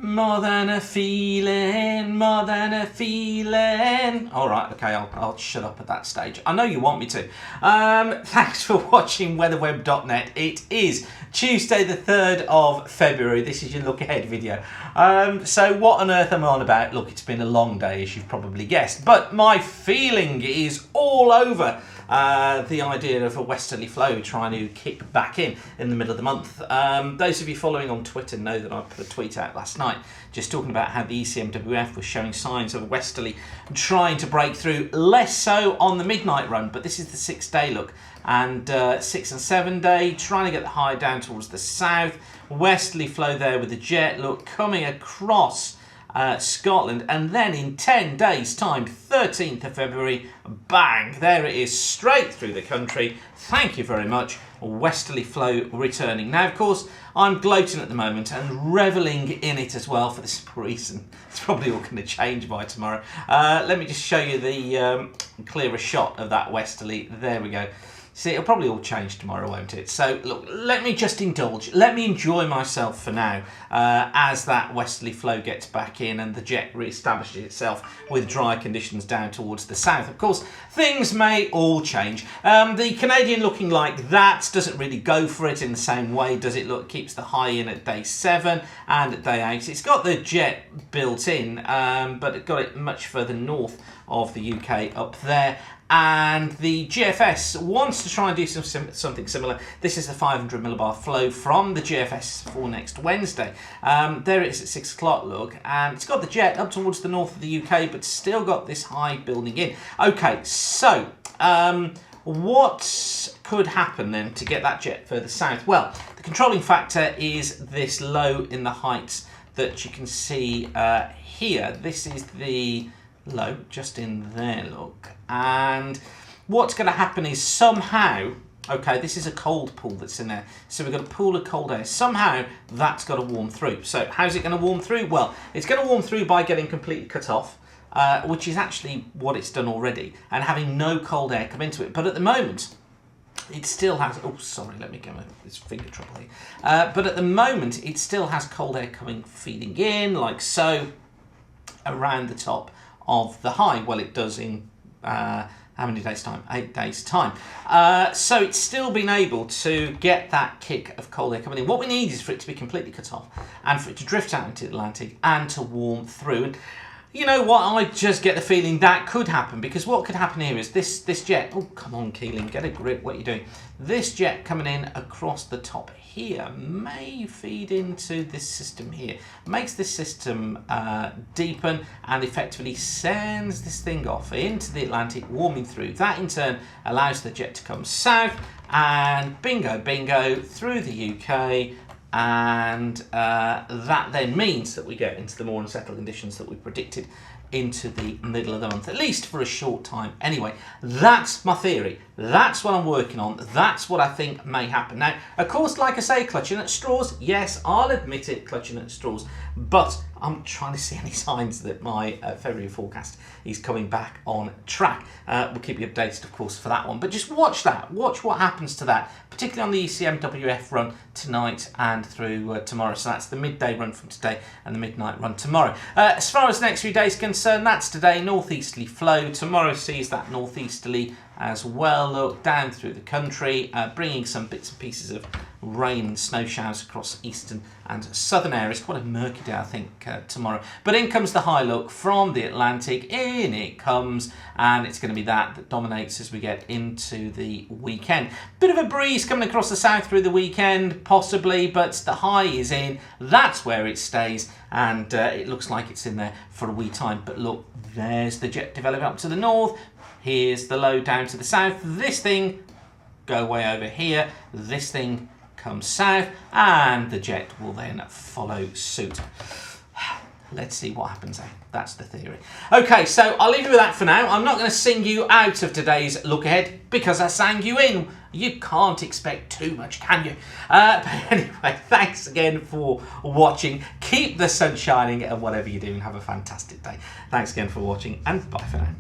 More than a feeling, more than a feeling. All right, okay, I'll shut up at that stage. I know you want me to. Thanks for watching weatherweb.net. It is Tuesday the 3rd of February. This is your look ahead video. So what on earth am I on about? Look, it's been a long day, as you've probably guessed, but my feeling is all over. The idea of a westerly flow trying to kick back in the middle of the month. Those of you following on Twitter know that I put a tweet out last night just talking about how the ECMWF was showing signs of a westerly trying to break through, less so on the midnight run, but this is the 6-day look, and 6 and 7 day trying to get the high down towards the south. Westerly flow there with the jet look coming across Scotland, and then in 10 days time, 13th of February, bang, there it is, straight through the country. Thank you very much. Westerly flow returning. Now, of course, I'm gloating at the moment and reveling in it as well for this reason. It's probably all going to change by tomorrow. Let me just show you the clearer shot of that westerly. There we go. See, it'll probably all change tomorrow, won't it? So, look, let me just indulge. Let me enjoy myself for now as that westerly flow gets back in and the jet re-establishes itself with dry conditions down towards the south. Of course, things may all change. The Canadian looking like that doesn't really go for it in the same way, does it? Look, keeps the high in at day 7 and at day 8. It's got the jet built in, but it got it much further north of the UK up there. And the GFS wants to try and do something similar. This is the 500 millibar flow from the GFS for next Wednesday. There it is at 6 o'clock, look, and it's got the jet up towards the north of the UK, but still got this high building in. Okay, so what could happen then to get that jet further south? Well, the controlling factor is this low in the heights that you can see here. This is the low just in there, look, and what's going to happen is somehow, okay, this is a cold pool that's in there, so we've got a pool of cold air. Somehow that's got to warm through. So how's it going to warm through? Well, it's going to warm through by getting completely cut off, which is actually what it's done already, and having no cold air come into it. But at the moment it still has, oh sorry, let me get this finger trouble here, but at the moment it still has cold air feeding in like so around the top of the high. Well, it does in how many days time? 8 days time. So it's still been able to get that kick of cold air coming in. What we need is for it to be completely cut off and for it to drift out into the Atlantic and to warm through. And you know what? I just get the feeling that could happen, because what could happen here is this jet, oh come on Keeling, get a grip, what are you doing? This jet coming in across the top here may feed into this system here, makes this system deepen and effectively sends this thing off into the Atlantic, warming through. That in turn allows the jet to come south and bingo bingo through the UK, and that then means that we get into the more unsettled conditions that we predicted into the middle of the month, at least for a short time. Anyway, that's my theory. That's what I'm working on. That's what I think may happen. Now, of course, like I say, clutching at straws. Yes, I'll admit it, clutching at straws. But I'm trying to see any signs that my February forecast is coming back on track. We'll keep you updated, of course, for that one. But just watch that. Watch what happens to that, particularly on the ECMWF run tonight and through tomorrow. So that's the midday run from today and the midnight run tomorrow. As far as the next few days are concerned, that's today, northeasterly flow. Tomorrow sees that northeasterly as well, look, down through the country, bringing some bits and pieces of rain and snow showers across eastern and southern areas. Quite a murky day, I think, tomorrow. But in comes the high look from the Atlantic. In it comes, and it's going to be that dominates as we get into the weekend. Bit of a breeze coming across the south through the weekend, possibly, but the high is in. That's where it stays, and it looks like it's in there for a wee time. But look, there's the jet developing up to the north. Here's the low down to the south. This thing go way over here. This thing comes south, and the jet will then follow suit. Let's see what happens there. That's the theory. Okay, so I'll leave you with that for now. I'm not going to sing you out of today's look ahead because I sang you in. You can't expect too much, can you? But anyway, thanks again for watching. Keep the sun shining and whatever you do, and have a fantastic day. Thanks again for watching, and bye for now.